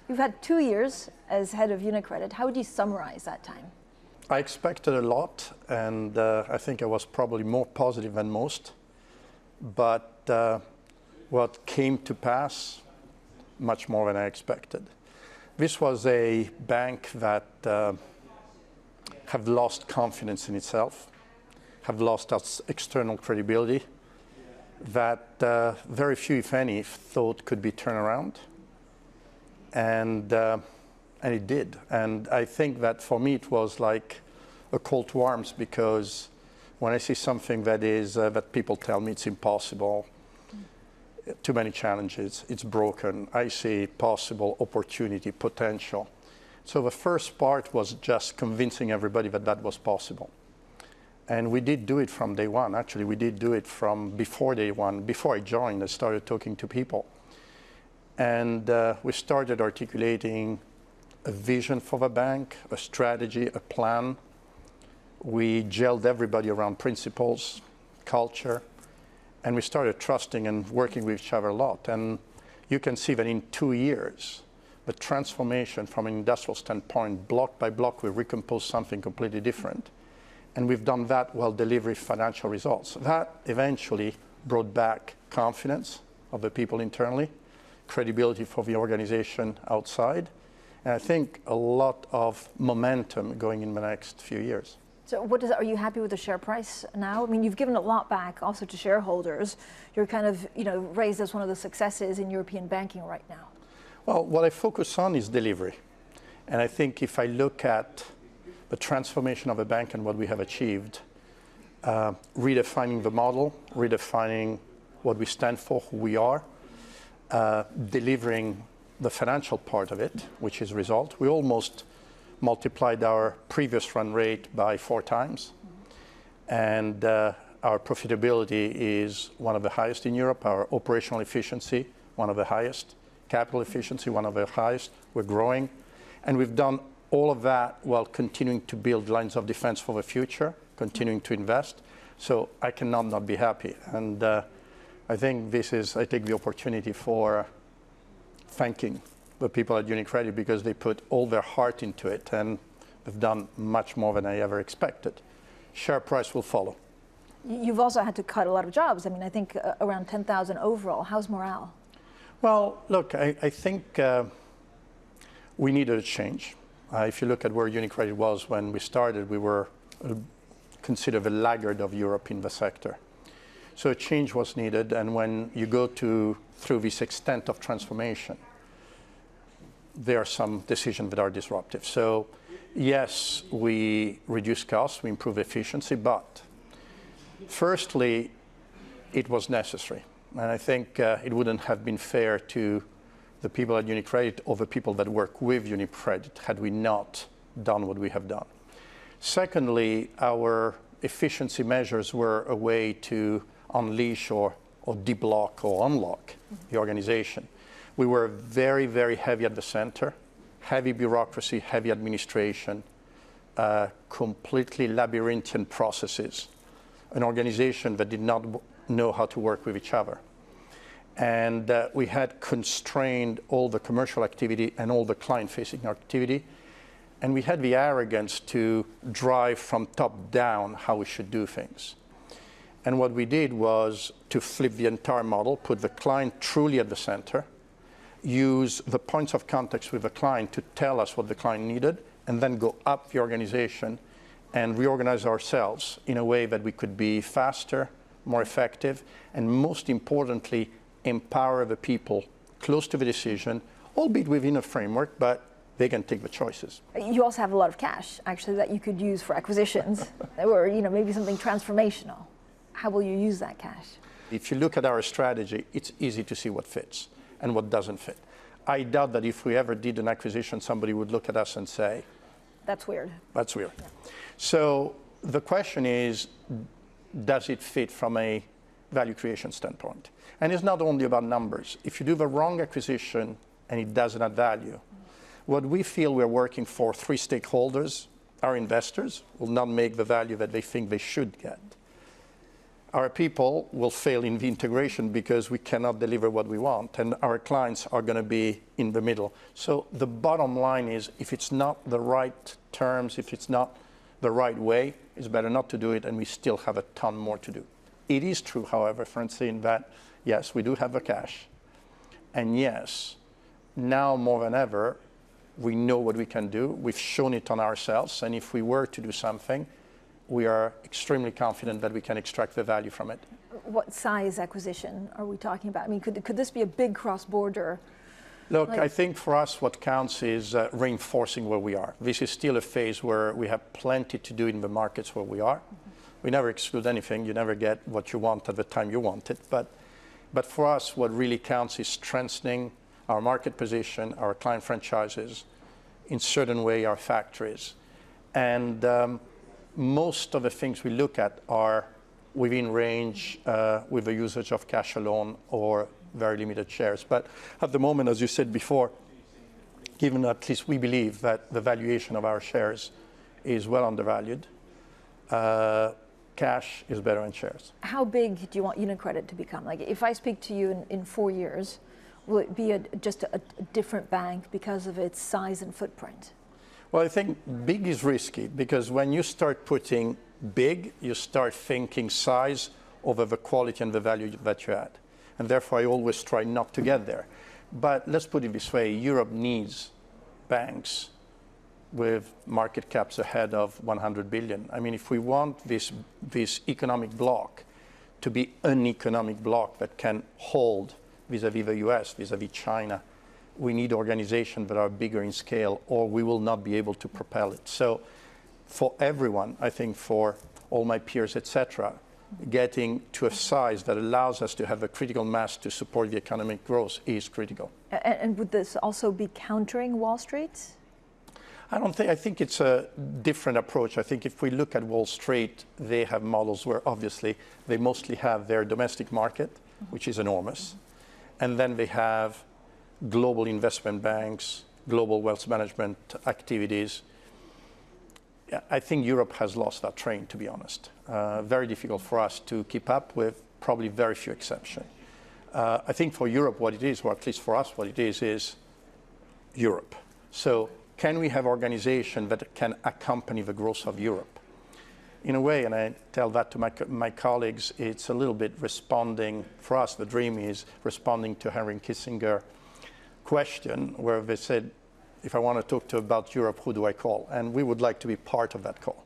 You've had 2 years as head of UniCredit. How would you summarize that time? I expected a lot, and I think I was probably more positive than most. But what came to pass, much more than I expected. This was a bank that have lost confidence in itself, have lost its external credibility, that very few, if any, thought could be turned around. And it did. And I think that for me it was like a call to arms, because when I see something that is that people tell me it's impossible, too many challenges, it's broken, I see possible opportunity, potential. So the first part was just convincing everybody that that was possible. And we did do it from day one. Actually, we did do it from before day one. Before I joined, I started talking to people. And we started articulating a vision for the bank, a strategy, a plan. We gelled everybody around principles, culture, and we started trusting and working with each other a lot. And you can see that in 2 years, the transformation from an industrial standpoint, block by block, we recomposed something completely different. And we've done that while delivering financial results. That eventually brought back confidence of the people internally, credibility for the organization outside, and I think a lot of momentum going in the next few years. So are you happy with the share price now? I mean, you've given a lot back also to shareholders. You're kind of, raised as one of the successes in European banking right now. Well, what I focus on is delivery. And I think if I look at the transformation of a bank and what we have achieved, redefining the model, redefining what we stand for, who we are, delivering the financial part of it, which is result. We almost multiplied our previous run rate by 4 times. And our profitability is one of the highest in Europe. Our operational efficiency, one of the highest. Capital efficiency, one of the highest. We're growing. And we've done all of that while continuing to build lines of defense for the future, continuing to invest. So I cannot not be happy. And I think I take the opportunity for thanking the people at UniCredit, because they put all their heart into it and they've done much more than I ever expected. Share price will follow. You've also had to cut a lot of jobs. I mean, I think around 10,000 overall. How's morale? Well, look, I think we needed a change. If you look at where UniCredit was when we started, we were considered the laggard of Europe in the sector. So a change was needed, and when you go through this extent of transformation, there are some decisions that are disruptive. So yes, we reduce costs, we improve efficiency, but firstly, it was necessary. And I think it wouldn't have been fair to the people at UniCredit or the people that work with UniCredit had we not done what we have done. Secondly, our efficiency measures were a way to unleash or deblock or unlock the organization. We were very, very heavy at the center, heavy bureaucracy, heavy administration, completely labyrinthian processes, an organization that did not know how to work with each other. And we had constrained all the commercial activity and all the client-facing activity. And we had the arrogance to drive from top down how we should do things. And what we did was to flip the entire model, put the client truly at the center, use the points of contact with the client to tell us what the client needed, and then go up the organization and reorganize ourselves in a way that we could be faster, more effective, and most importantly, empower the people close to the decision, albeit within a framework, but they can take the choices. You also have a lot of cash, actually, that you could use for acquisitions, or maybe something transformational. How will you use that cash? If you look at our strategy, it's easy to see what fits and what doesn't fit. I doubt that if we ever did an acquisition, somebody would look at us and say, that's weird. That's weird. Yeah. So the question is, does it fit from a value creation standpoint? And it's not only about numbers. If you do the wrong acquisition and it doesn't add value, what we feel we're working for 3 stakeholders, our investors will not make the value that they think they should get. our people will fail in the integration because we cannot deliver what we want, and our clients are going to be in the middle. So the bottom line is, if it's not the right terms, if it's not the right way, it's better not to do it, and we still have a ton more to do. It is true, however, Francine, that yes, we do have the cash, and yes, now more than ever, we know what we can do. We've shown it on ourselves, and if we were to do something, we are extremely confident that we can extract the value from it. What size acquisition are we talking about? I mean, could this be a big cross-border? Look, I think for us what counts is reinforcing where we are. This is still a phase where we have plenty to do in the markets where we are. We never exclude anything. You never get what you want at the time you want it. But for us, what really counts is strengthening our market position, our client franchises, in certain way our factories. And most of the things we look at are within range with the usage of cash alone or very limited shares. But at the moment, as you said before, given that at least we believe that the valuation of our shares is well undervalued, cash is better than shares. How big do you want UniCredit to become? Like, if I speak to you in 4 years, will it be just a different bank because of its size and footprint? Well, I think big is risky, because when you start putting big, you start thinking size over the quality and the value that you add. And therefore, I always try not to get there. But let's put it this way, Europe needs banks with market caps ahead of 100 billion. I mean, if we want this economic bloc to be an economic bloc that can hold vis-à-vis the US, vis-à-vis China, we need organizations that are bigger in scale, or we will not be able to propel it. So for everyone, I think for all my peers, etc., getting to a size that allows us to have a critical mass to support the economic growth is critical. And would this also be countering Wall Street? I think it's a different approach. I think if we look at Wall Street, they have models where obviously they mostly have their domestic market, which is enormous, and then they have global investment banks, global wealth management activities. I think Europe has lost that train, to be honest. Very difficult for us to keep up with, probably very few exceptions. I think for Europe what it is, or at least for us what it is Europe. So can we have organizations that can accompany the growth of Europe? In a way, and I tell that to my colleagues, it's a little bit responding, for us the dream is responding to Henry Kissinger question, where they said, if I want to talk about Europe, who do I call? And we would like to be part of that call.